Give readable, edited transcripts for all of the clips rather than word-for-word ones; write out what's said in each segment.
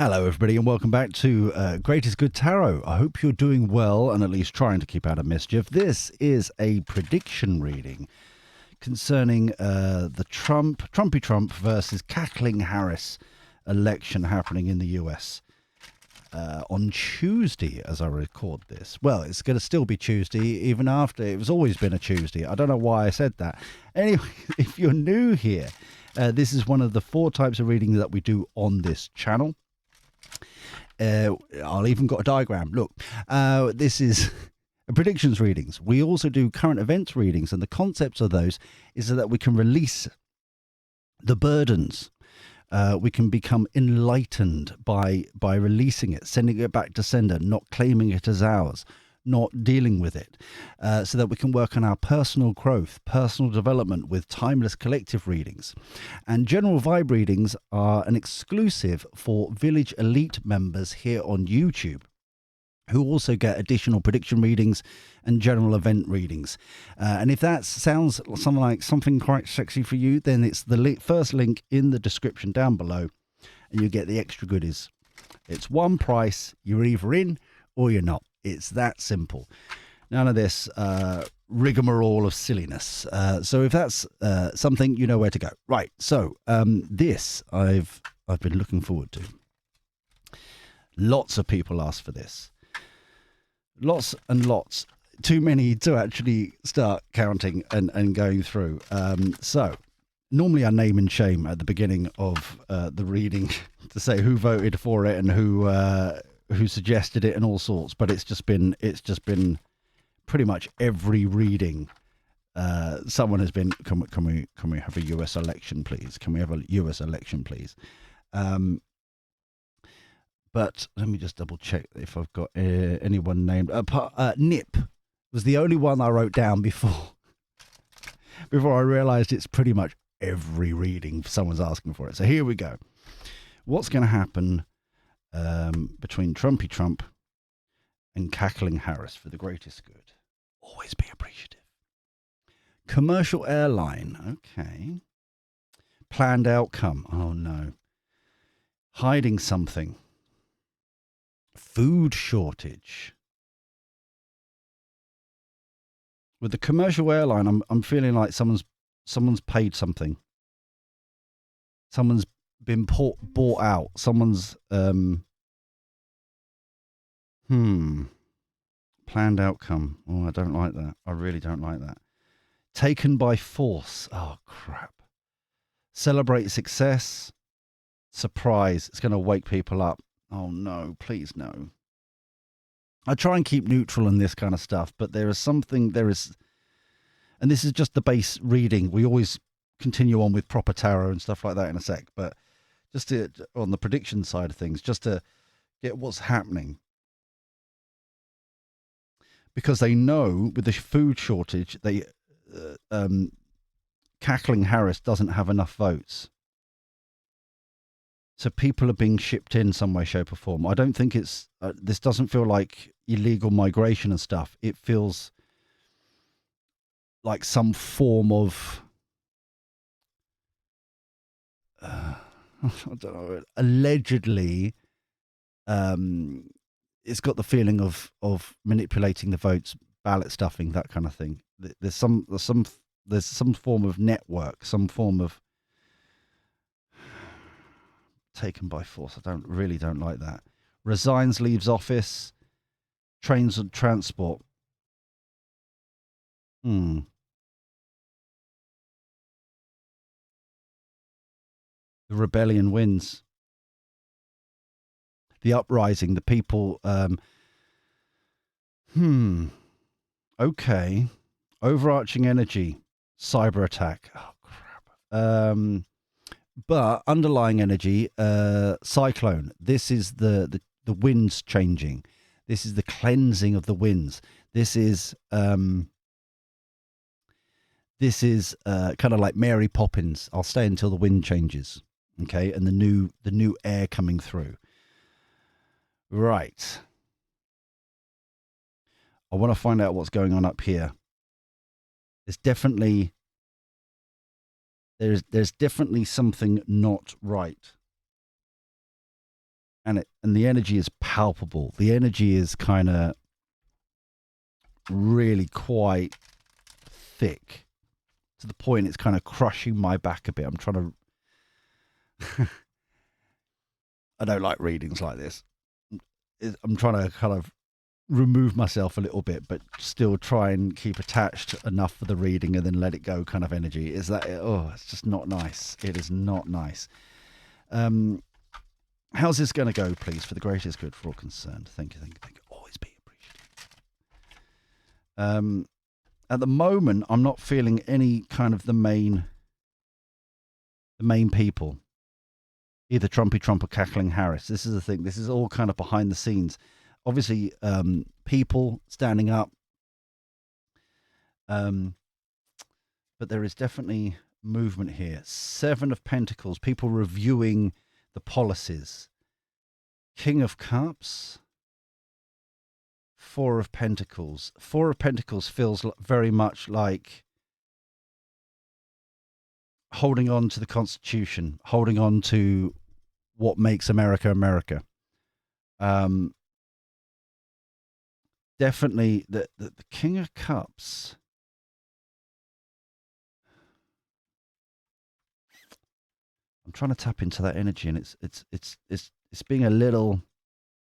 Hello, everybody, and welcome back to Greatest Good Tarot. I hope you're doing well and at least trying to keep out of mischief. This is a prediction reading concerning the Trumpy Trump versus Cackling Harris election happening in the US on Tuesday as I record this. Well, it's going to still be Tuesday, even after it was always been a Tuesday. I don't know why I said that. Anyway, if you're new here, this is one of the 4 types of readings that we do on this channel. I'll even got a diagram. Look, this is predictions readings. We also do current events readings, and the concepts of those is that we can release the burdens. We can become enlightened by releasing it, sending it back to sender, not claiming it as ours, not dealing with it, so that we can work on our personal growth, personal development with timeless collective readings. And general vibe readings are an exclusive for Village Elite members here on YouTube, who also get additional prediction readings and general event readings. And if that sounds something quite sexy for you, then it's the first link in the description down below, and you get the extra goodies. It's one price. You're either in or you're not. It's that simple. None of this rigmarole of silliness. So if that's something, you know where to go. Right. So this I've been looking forward to. Lots of people asked for this. Lots and lots. Too many to actually start counting and going through. So normally I name and shame at the beginning of the reading to say who voted for it and who suggested it and all sorts, but it's just been pretty much every reading. Someone has been, can we have a US election, please? Can we have a US election, please? But let me just double check if I've got anyone named. Nip was the only one I wrote down before I realised it's pretty much every reading someone's asking for it. So here we go. What's going to happen between Trumpy Trump and Cackling Harris for the greatest good? Always be appreciative. Commercial airline. Okay. Planned outcome. Oh, no. Hiding something. Food shortage. With the commercial airline, I'm feeling like someone's paid something. Someone's been bought out. Someone's planned outcome. Oh, I don't like that. I really don't like that. Taken by force. Oh, crap. Celebrate success. Surprise. It's going to wake people up. Oh, no. Please, no. I try and keep neutral in this kind of stuff, but and this is just the base reading. We always continue on with proper tarot and stuff like that in a sec, but just on the prediction side of things, just to get what's happening. Because they know with the food shortage, Cackling Harris doesn't have enough votes. So people are being shipped in some way, shape or form. I don't think it's, this doesn't feel like illegal migration and stuff. It feels like some form of, I don't know, allegedly, it's got the feeling of manipulating the votes, ballot stuffing, that kind of thing. There's some form of network, some form of taken by force. I really don't like that. Resigns, leaves office, trains and transport. The rebellion wins. The uprising, the people. Okay. Overarching energy, cyber attack. Oh crap. But underlying energy, cyclone. This is the winds changing. This is the cleansing of the winds. This is kind of like Mary Poppins. I'll stay until the wind changes. Okay, and the new air coming through. Right. I want to find out what's going on up here. There's definitely something not right. and the energy is palpable. The energy is kind of really quite thick to the point it's kind of crushing my back a bit. I'm trying to. I don't like readings like this. I'm trying to kind of remove myself a little bit, but still try and keep attached enough for the reading and then let it go kind of energy. Is that it? Oh, it's just not nice. It is not nice. How's this going to go, please? For the greatest good for all concerned. Thank you, thank you, thank you. Always be appreciated. At the moment, I'm not feeling any kind of the main people. Either Trumpy Trump or Cackling Harris. This is the thing. This is all kind of behind the scenes. Obviously, people standing up. But there is definitely movement here. 7 of Pentacles. People reviewing the policies. King of Cups. 4 of Pentacles. 4 of Pentacles feels very much like holding on to the Constitution, holding on to what makes America America. Definitely the King of Cups. I'm trying to tap into that energy, and it's being a little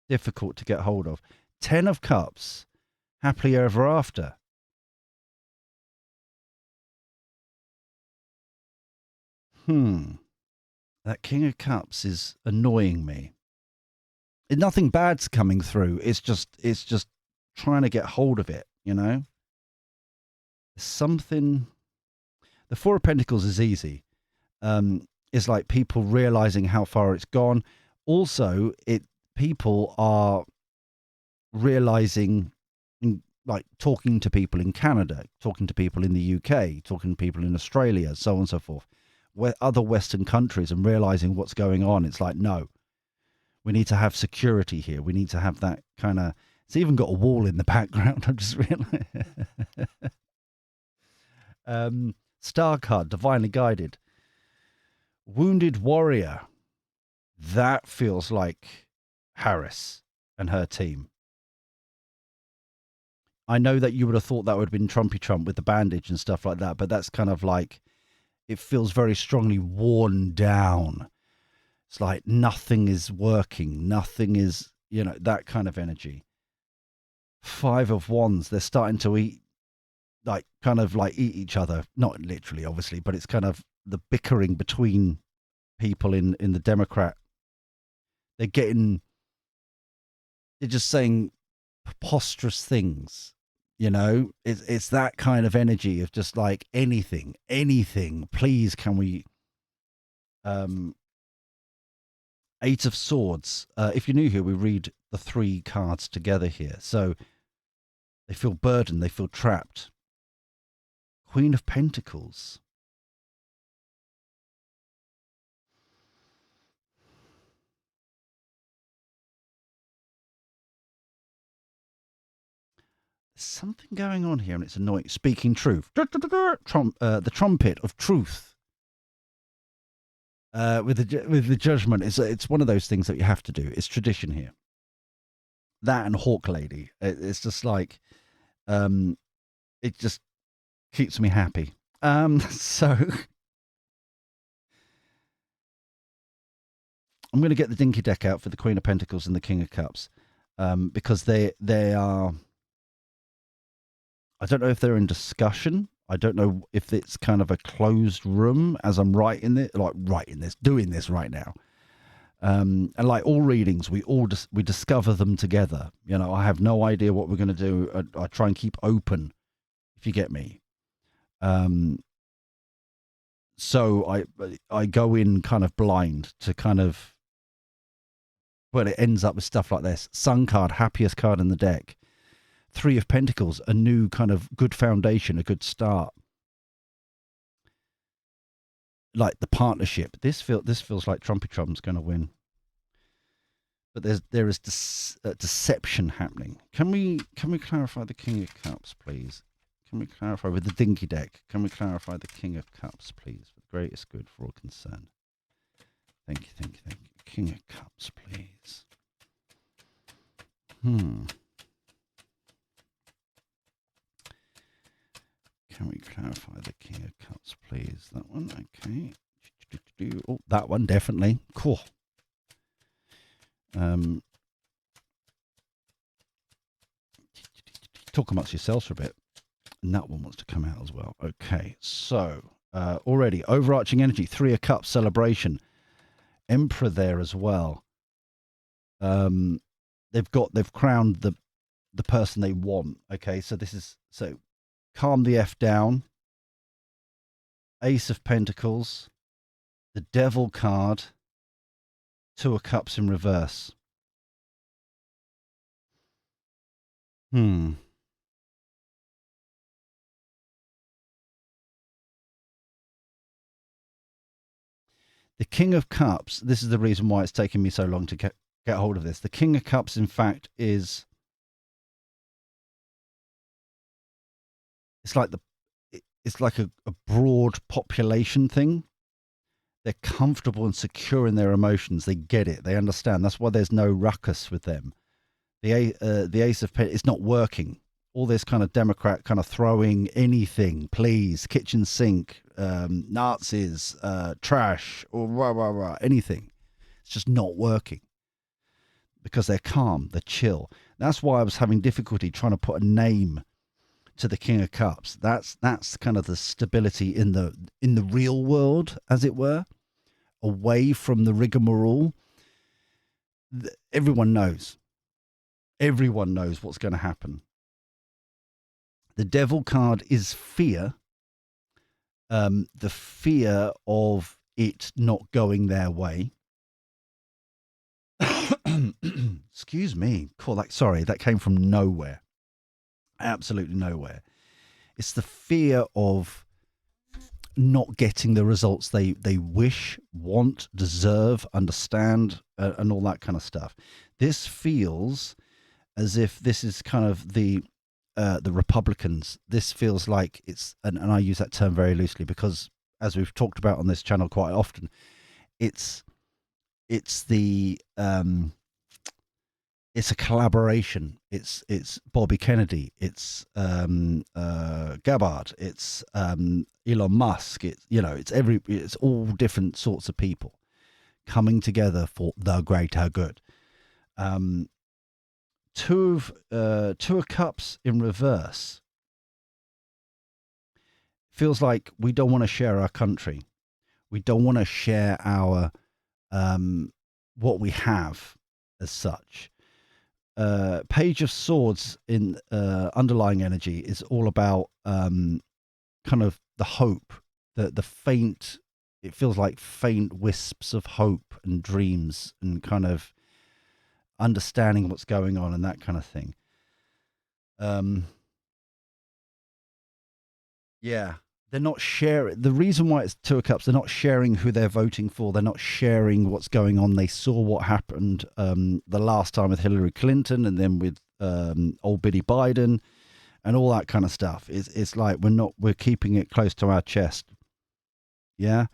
difficult to get hold of. 10 of Cups, happily ever after. That King of Cups is annoying me. Nothing bad's coming through. It's just trying to get hold of it, you know? Something. The 4 of Pentacles is easy. It's like people realizing how far it's gone. Also, people are realizing, like talking to people in Canada, talking to people in the UK, talking to people in Australia, so on and so forth, where other Western countries, and realizing what's going on. It's like, no, we need to have security here. We need to have that kind of. It's even got a wall in the background. I'm just realizing. Star card, divinely guided. Wounded warrior. That feels like Harris and her team. I know that you would have thought that would have been Trumpy Trump with the bandage and stuff like that, but that's kind of like, it feels very strongly worn down. It's like nothing is working. Nothing is, that kind of energy. 5 of Wands. They're starting to eat, eat each other. Not literally, obviously, but it's kind of the bickering between people in the Democrat. They're just saying preposterous things. It's that kind of energy of just like anything, please, can we. 8 of Swords. If you're new here, we read the 3 cards together here. So they feel burdened, they feel trapped. Queen of Pentacles. There's something going on here, and it's annoying. Speaking truth. The trumpet of truth. With the judgment, it's one of those things that you have to do. It's tradition here. That and Hawk Lady. It's just like, it just keeps me happy. So I'm going to get the Dinky deck out for the Queen of Pentacles and the King of Cups, because they are. I don't know if they're in discussion. I don't know if it's kind of a closed room as I'm doing this right now. And like all readings, we discover them together. I have no idea what we're going to do. I try and keep open, if you get me. So I go in kind of blind to kind of, but it ends up with stuff like this. Sun card, happiest card in the deck. 3 of Pentacles, a new kind of good foundation, a good start. Like the partnership. This feels like Trumpy Trump's going to win. But there is deception happening. Can we clarify the King of Cups, please? Can we clarify with the Dinky deck? Can we clarify the King of Cups, please? For the greatest good for all concerned. Thank you, thank you, thank you. King of Cups, please. Can we clarify the King of Cups, please? That one, okay. Oh, that one, definitely. Cool. Talk amongst yourselves for a bit. And that one wants to come out as well. Okay, so already overarching energy, 3 of Cups celebration, Emperor there as well. They've crowned the person they want. Okay, so this is calm the F down. Ace of Pentacles, the Devil card, 2 of Cups in reverse. The King of Cups, this is the reason why it's taken me so long to get hold of this. The King of Cups, in fact, it's like a broad population thing. They're comfortable and secure in their emotions. They get it. They understand. That's why there's no ruckus with them. The Ace of Pentacles, it's not working. All this kind of Democrat kind of throwing anything, please, kitchen sink, Nazis, trash, or rah, rah, rah, anything. It's just not working because they're calm, they're chill. That's why I was having difficulty trying to put a name to the King of Cups. That's kind of the stability in the real world, as it were, away from the rigmarole. Everyone knows. Everyone knows what's going to happen. The Devil card is fear. The fear of it not going their way. Excuse me. Cool. Sorry, that came from nowhere. Absolutely nowhere. It's the fear of not getting the results they wish, want, deserve, understand, and all that kind of stuff. This feels as if this is kind of the Republicans. This feels like it's, and I use that term very loosely because, as we've talked about on this channel quite often, it's the it's a collaboration. It's Bobby Kennedy. It's Gabbard. It's Elon Musk. It's all different sorts of people coming together for the greater good. Two of Cups in reverse. Feels like we don't want to share our country. We don't want to share our what we have as such. Page of Swords in underlying energy is all about kind of the hope, the faint. It feels like faint wisps of hope and dreams and kind of understanding what's going on and that kind of thing. Yeah, they're not sharing. The reason why it's 2 of Cups, they're not sharing who they're voting for. They're not sharing what's going on. They saw what happened the last time with Hillary Clinton and then with old Biddy Biden and all that kind of stuff. It's like we're keeping it close to our chest. Yeah.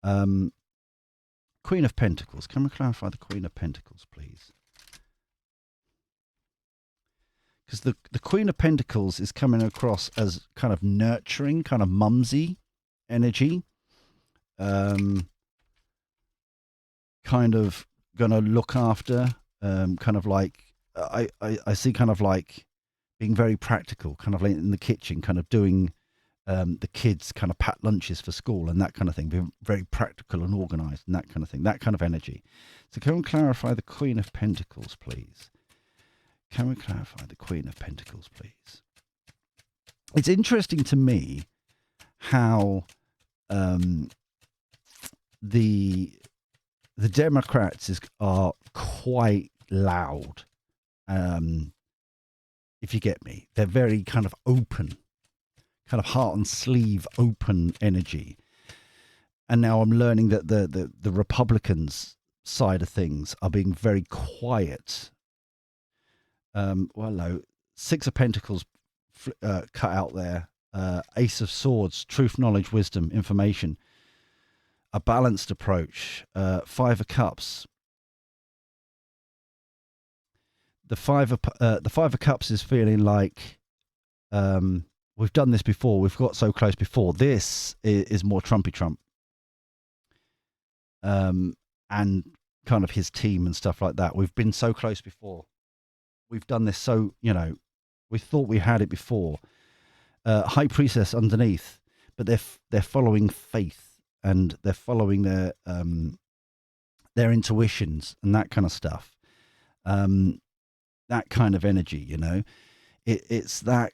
Queen of Pentacles. Can we clarify the Queen of Pentacles, please? Because the Queen of Pentacles is coming across as kind of nurturing, kind of mumsy energy. Kind of going to look after, kind of like, I see kind of like being very practical, kind of like in the kitchen, kind of doing the kids kind of packed lunches for school and that kind of thing, being very practical and organized and that kind of thing, that kind of energy. So can we clarify the Queen of Pentacles, please? Can we clarify the Queen of Pentacles, please? It's interesting to me how the Democrats are quite loud. If you get me, they're very kind of open, kind of heart and sleeve open energy. And now I'm learning that the Republicans side of things are being very quiet. Hello. 6 of Pentacles cut out there. Ace of Swords, truth, knowledge, wisdom, information. A balanced approach. 5 of Cups. the Five of Cups is feeling like we've done this before. We've got so close before. This is more Trumpy Trump, and kind of his team and stuff like that. We've been so close before. We've done this so, we thought we had it before. High Priestess underneath, but they're following faith, and they're following their intuitions and that kind of stuff. That kind of energy, it's that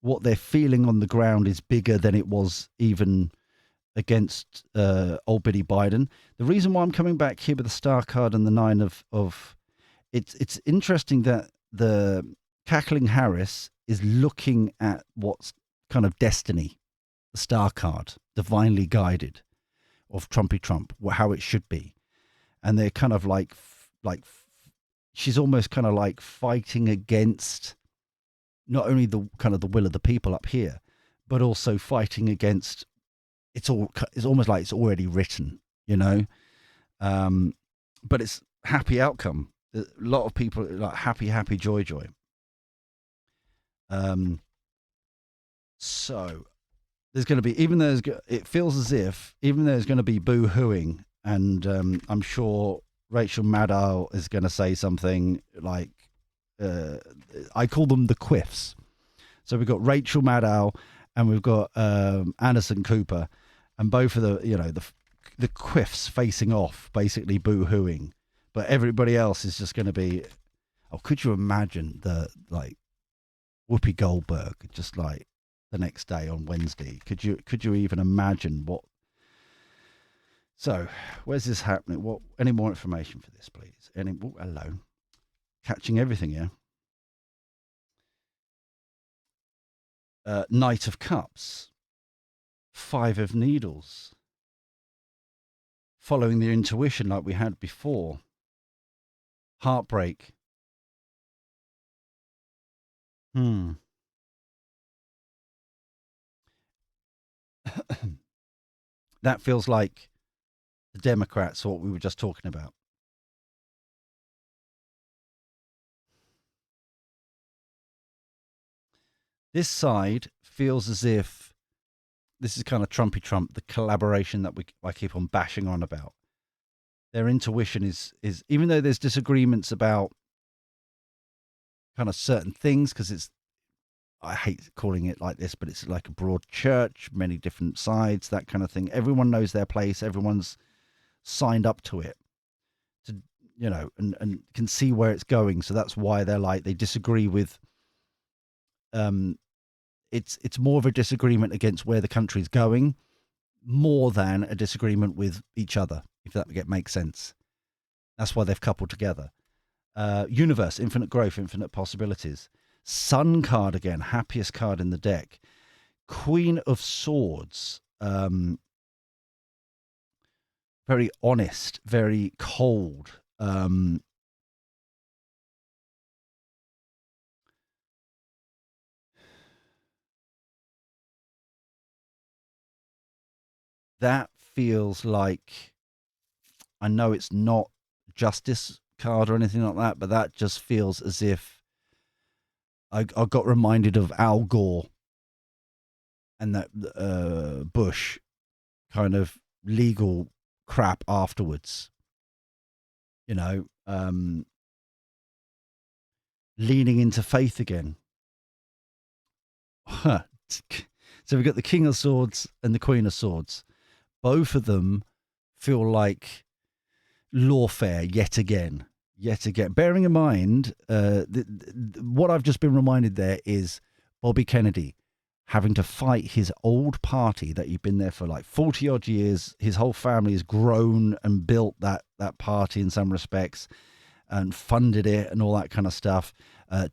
what they're feeling on the ground is bigger than it was even against old Biddy Biden. The reason why I'm coming back here with the Star card and the Nine of it's interesting that the Cackling Harris is looking at what's kind of destiny, the Star card, divinely guided, of Trumpy Trump, how it should be, and they're kind of like she's almost kind of like fighting against not only the kind of the will of the people up here, but also fighting against it's almost like it's already written, but it's happy outcome. A lot of people like happy, joy. So there's going to be, it feels as if even there's going to be boo-hooing, and I'm sure Rachel Maddow is going to say something like, I call them the quiffs. So we've got Rachel Maddow and we've got Anderson Cooper, and both of the quiffs facing off, basically boo-hooing. But everybody else is just going to be, could you imagine Whoopi Goldberg just like the next day on Wednesday? Could you even imagine what? So where's this happening? What? Any more information for this, please? Hello, catching everything here. Knight of Cups, Five of Needles, following the intuition like we had before. Heartbreak. That feels like the Democrats, what we were just talking about. This side feels as if this is kind of Trumpy Trump, the collaboration that I keep on bashing on about. Their intuition is even though there's disagreements about kind of certain things, because I hate calling it like this, but it's like a broad church, many different sides, that kind of thing. Everyone knows their place. Everyone's signed up to it, and can see where it's going. So that's why they disagree with. It's more of a disagreement against where the country's going, more than a disagreement with each other, if that makes sense. That's why they've coupled together. Universe, infinite growth, infinite possibilities. Sun card again, happiest card in the deck. Queen of Swords, very honest, very cold. That feels like, I know it's not justice card or anything like that, but that just feels as if I got reminded of Al Gore and that Bush kind of legal crap afterwards. Leaning into faith again. So we've got the King of Swords and the Queen of Swords. Both of them feel like lawfare yet again. Bearing in mind, what I've just been reminded there is Bobby Kennedy having to fight his old party that he'd been there for like 40 odd years. His whole family has grown and built that party in some respects and funded it and all that kind of stuff.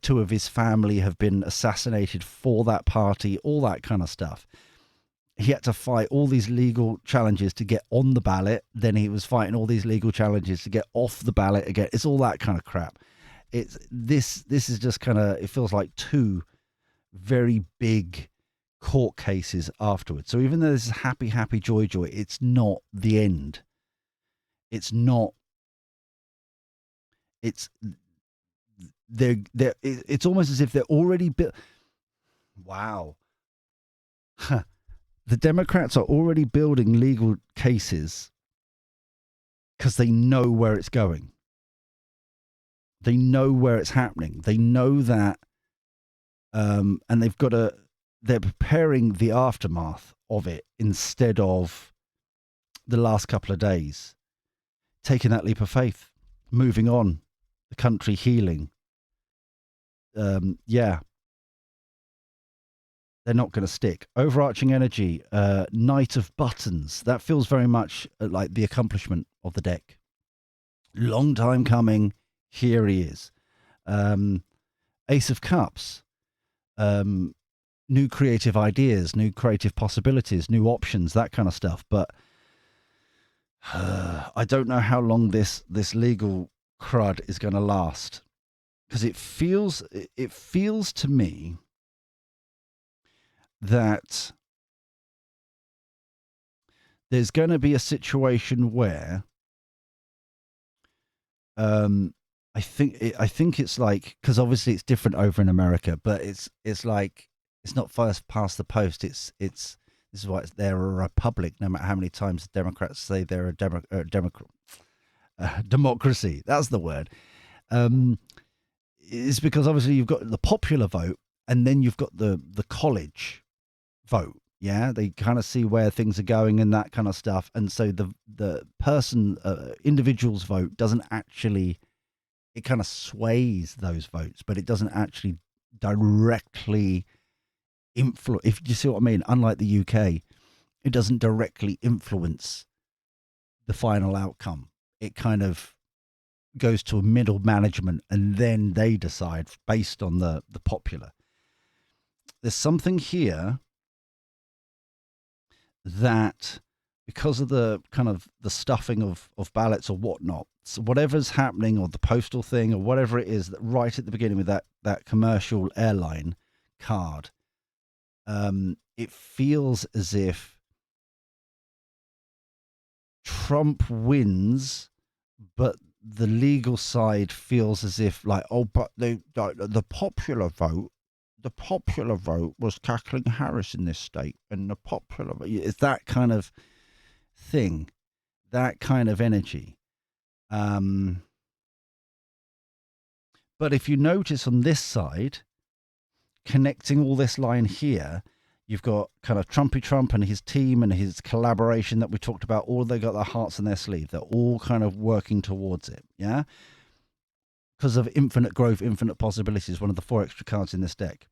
Two of his family have been assassinated for that party, all that kind of stuff. He had to fight all these legal challenges to get on the ballot. Then he was fighting all these legal challenges to get off the ballot again. It's all that kind of crap. This is just kind of, it feels like two very big court cases afterwards. So even though this is happy, joy, it's not the end. It's not. It's almost as if they're already built. Wow. Huh. The Democrats are already building legal cases because they know where it's going. They know where it's happening. They know that, and they're preparing the aftermath of it instead of the last couple of days, taking that leap of faith, moving on, the country healing. Yeah, they're not going to stick. Overarching energy, Knight of Buttons. That feels very much like the accomplishment of the deck. Long time coming. Here he is. Ace of Cups. New creative ideas, new creative possibilities, new options, that kind of stuff. But I don't know how long this legal crud is going to last, because it feels to me that there's going to be a situation where I think it's like, because obviously it's different over in America, but it's like it's not first past the post. It's this is why they're a republic. No matter how many times the Democrats say they're a democracy, that's the word. It's because obviously you've got the popular vote, and then you've got the college vote. Yeah, they kind of see where things are going and that kind of stuff, and so the person individual's vote doesn't actually. It kind of sways those votes, but it doesn't actually directly influence. If you see what I mean, unlike the UK, it doesn't directly influence the final outcome. It kind of goes to a middle management, and then they decide based on the popular. There's something here that, because of the kind of the stuffing of ballots or whatnot, so whatever's happening, or the postal thing, or whatever it is, that right at the beginning with that commercial airline card, it feels as if Trump wins, but the legal side feels as if like, oh, but the popular vote. The popular vote was Kathleen Harris in this state, and the popular vote, it's that kind of thing, that kind of energy. But if you notice on this side, connecting all this line here, you've got kind of Trumpy Trump and his team and his collaboration that we talked about. All they got their hearts in their sleeve. They're all kind of working towards it. Yeah. Because of infinite growth, infinite possibilities, one of the 4 extra cards in this deck.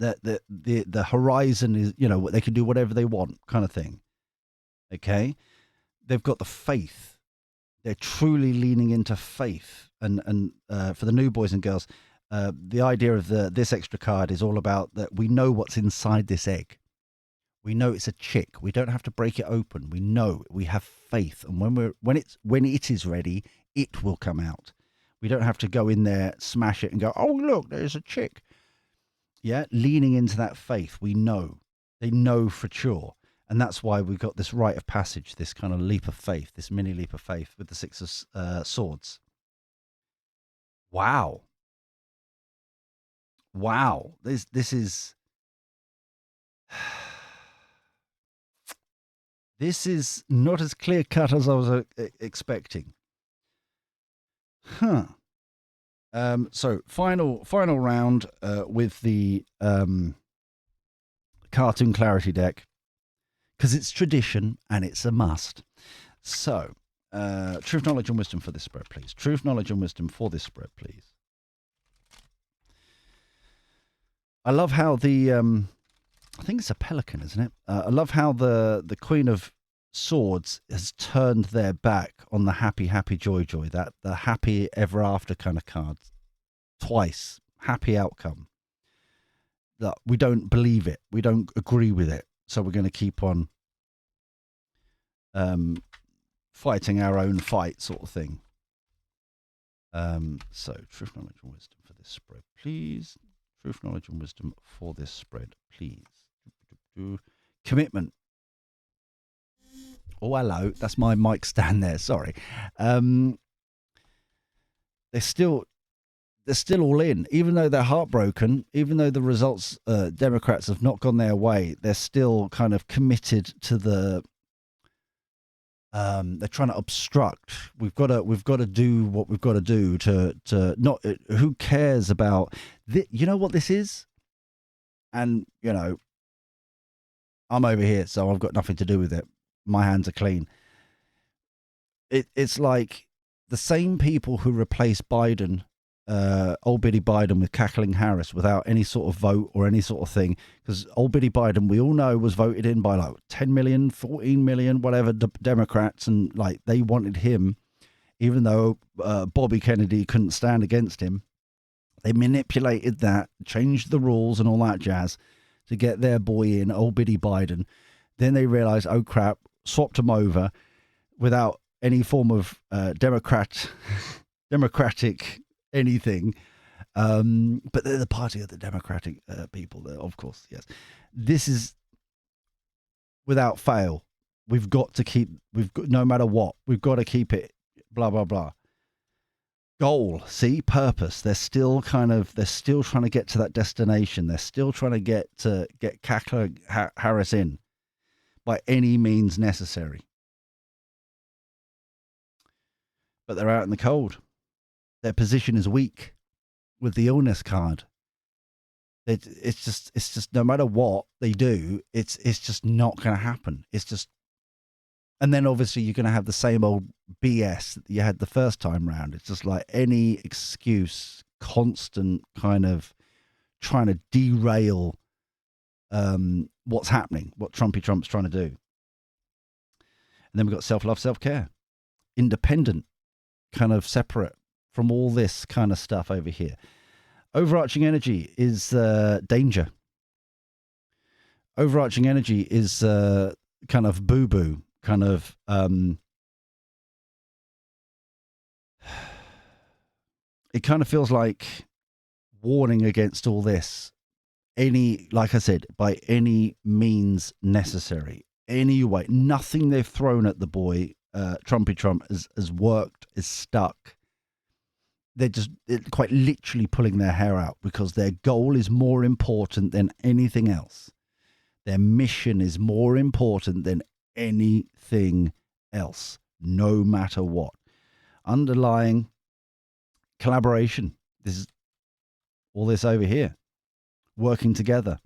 The horizon is, they can do whatever they want, kind of thing. Okay. They've got the faith. They're truly leaning into faith, and for the new boys and girls, the idea of this extra card is all about that we know what's inside this egg. We know it's a chick. We don't have to break it open. We know, we have faith, and when it is ready, it will come out. We don't have to go in there, smash it, and go, oh look, there's a chick. Yeah, leaning into that faith, we know. They know for sure. And that's why we've got this rite of passage, this kind of leap of faith, this mini leap of faith with the 6 of Swords. Wow. Wow. This is this is not as clear cut as I was expecting. Huh. So final round with the Cartoon Clarity deck, because it's tradition and it's a must. So, truth, knowledge, and wisdom for this spread, please. Truth, knowledge, and wisdom for this spread, please. I love how the I think it's a pelican, isn't it? I love how the Queen of Swords has turned their back on the happy joy, that the happy ever after kind of card. Twice. Happy outcome. That we don't believe it. We don't agree with it. So we're going to keep on fighting our own fight, sort of thing. So truth, knowledge, and wisdom for this spread, please. Truth, knowledge, and wisdom for this spread, please. Commitment. Oh, hello. That's my mic stand there. Sorry. There's still they're still all in, even though they're heartbroken, even though the results, Democrats have not gone their way. They're still kind of committed to the. They're trying to obstruct. We've got to do what we've got to do to not. Who cares about? You know what this is, and I'm over here, so I've got nothing to do with it. My hands are clean. It's like the same people who replaced Biden, old Biddy Biden, with cackling Harris without any sort of vote or any sort of thing. Because old Biddy Biden, we all know, was voted in by like 10 million, 14 million, whatever, Democrats. And like they wanted him, even though Bobby Kennedy couldn't stand against him. They manipulated that, changed the rules and all that jazz to get their boy in, old Biddy Biden. Then they realized, oh crap, swapped him over without any form of democratic anything. But they're the party of the democratic people, of course, yes. This is without fail. We've got, no matter what, we've got to keep it, blah, blah, blah. Goal, see, purpose. They're still trying to get to that destination. They're still trying to get Harris in by any means necessary. But they're out in the cold. Their position is weak with the illness card. It's just no matter what they do, it's just not going to happen. It's just, and then obviously you're going to have the same old BS that you had the first time round. It's just like any excuse, constant kind of trying to derail what's happening, what Trump's trying to do. And then we've got self-love, self-care, independent, kind of separate from all this kind of stuff over here. Overarching energy is danger. Overarching energy is kind of boo-boo, kind of it kind of feels like warning against all this. Like I said, by any means necessary. Anyway, nothing they've thrown at the boy, Trumpy Trump, has worked, is stuck. They're just quite literally pulling their hair out because their goal is more important than anything else. Their mission is more important than anything else, no matter what. Underlying collaboration. This is all this over here. Working together,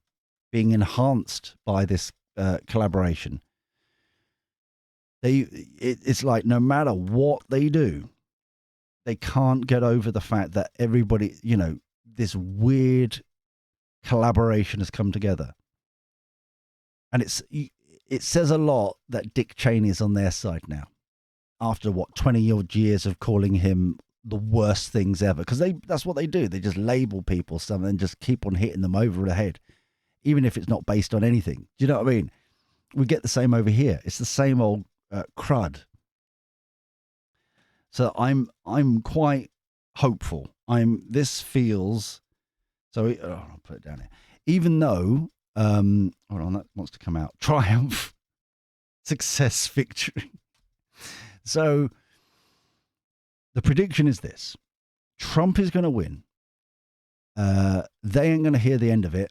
being enhanced by this collaboration. It's like no matter what they do, they can't get over the fact that everybody, this weird collaboration has come together. And it says a lot that Dick Cheney is on their side now. After 20-odd years of calling him the worst things ever. Because that's what they do. They just label people something and just keep on hitting them over the head. Even if it's not based on anything. Do you know what I mean? We get the same over here. It's the same old crud. So I'm quite hopeful. This feels so. I'll put it down here. Even though, hold on, that wants to come out. Triumph, success, victory. So the prediction is this: Trump is going to win. They ain't going to hear the end of it.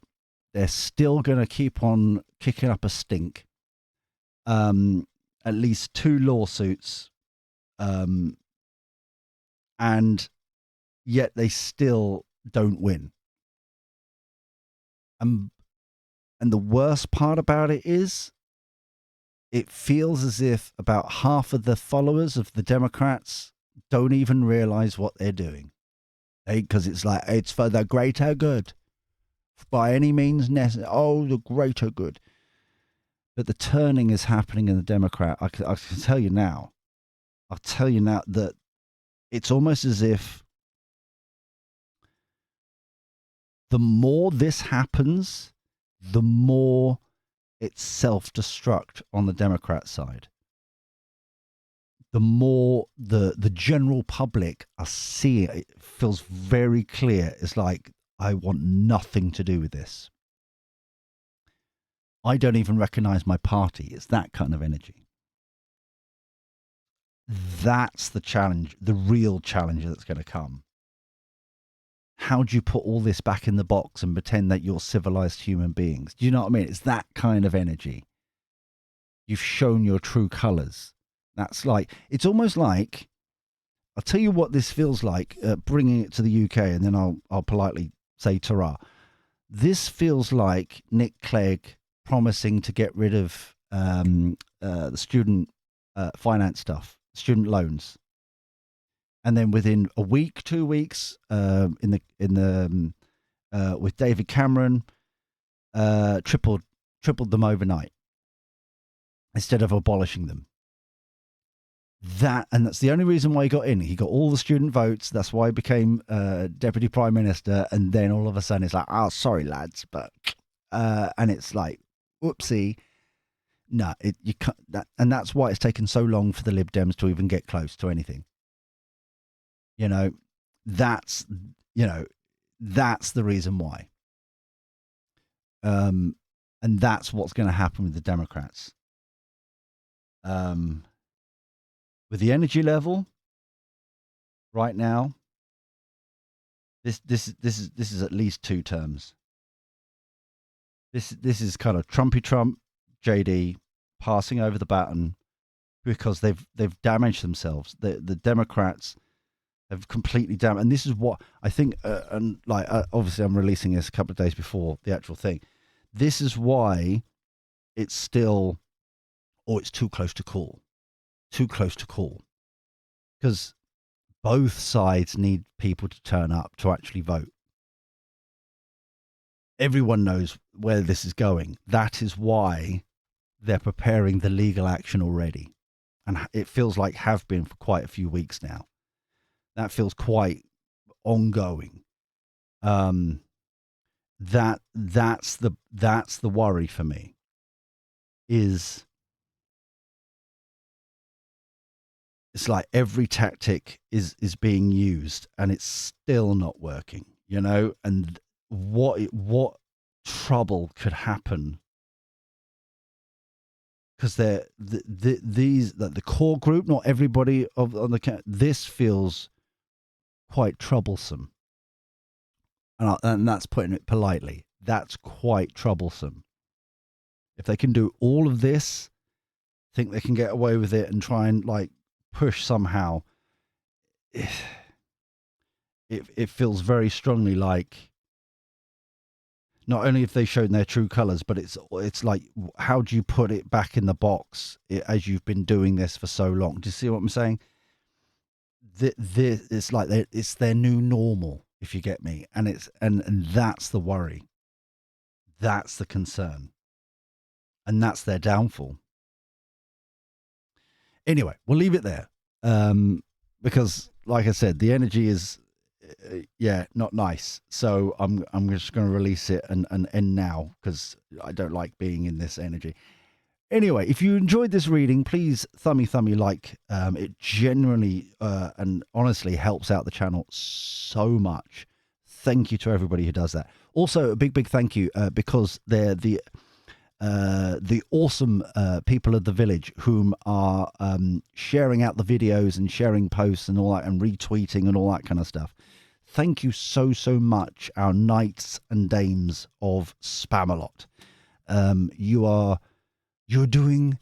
They're still going to keep on kicking up a stink. At least 2 lawsuits. And yet they still don't win. And the worst part about it is it feels as if about half of the followers of the Democrats don't even realize what they're doing. Because it's like, it's for the greater good. By any means necessary. Oh, the greater good. But the turning is happening in the Democrat. I can tell you now. I'll tell you now that it's almost as if the more this happens, the more it's self-destruct on the Democrat side. The more the general public are seeing, it feels very clear. It's like, I want nothing to do with this. I don't even recognize my party. It's that kind of energy. That's the challenge, the real challenge that's going to come. how do you put all this back in the box and pretend that you're civilized human beings? Do you know what I mean? It's that kind of energy. You've shown your true colors. That's like, it's almost like, I'll tell you what this feels like, bringing it to the UK, and then I'll politely say ta-ra. This feels like Nick Clegg promising to get rid of the student finance stuff, student loans, and then within a week, 2 weeks, with David Cameron, tripled them overnight instead of abolishing them. And that's the only reason why he got in. He got all the student votes. That's why he became deputy prime minister. And then all of a sudden, it's like, oh, sorry, lads, but and it's like, whoopsie. No, you can't. And that's why it's taken so long for the Lib Dems to even get close to anything. That's the reason why. And that's what's going to happen with the Democrats. With the energy level right now, this is at least 2 terms. This is kind of Trumpy Trump, JD passing over the baton because they've damaged themselves. The Democrats have completely damaged, and this is what I think. Obviously, I'm releasing this a couple of days before the actual thing. This is why it's still, it's too close to call. Too close to call, because both sides need people to turn up to actually vote. Everyone knows where this is going. That is why they're preparing the legal action already, and it feels like have been for quite a few weeks now. That feels quite ongoing. That's the worry for me. It's like every tactic is being used and it's still not working, and what trouble could happen, because the core group, not everybody on this feels quite troublesome, and that's putting it politely. That's quite troublesome. If they can do all of this, think they can get away with it and try and push somehow, it feels very strongly like not only have they shown their true colors, but it's like, how do you put it back in the box as you've been doing this for so long? Do you see what I'm saying? It's like it's their new normal, if you get me, and that's the worry, that's the concern, and that's their downfall. Anyway, we'll leave it there, because, like I said, the energy is, not nice. So I'm just going to release it and end now, because I don't like being in this energy. Anyway, if you enjoyed this reading, please thummy like. It genuinely and honestly helps out the channel so much. Thank you to everybody who does that. Also, a big thank you, because they're the awesome people of the village whom are sharing out the videos and sharing posts and all that, and retweeting and all that kind of stuff. Thank you so much, our knights and dames of Spamalot. You're doing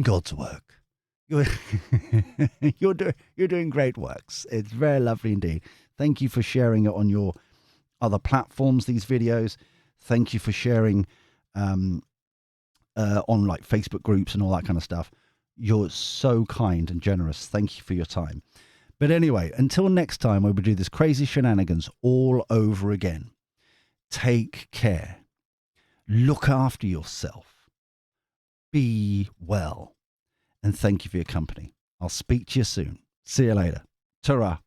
God's work. You're doing great works. It's very lovely indeed. Thank you for sharing it on your other platforms, these videos. Thank you for sharing on Facebook groups and all that kind of stuff. You're so kind and generous. Thank you for your time. But anyway, until next time, where we do this crazy shenanigans all over again, take care. Look after yourself. Be well. And thank you for your company. I'll speak to you soon. See you later. Ta-ra.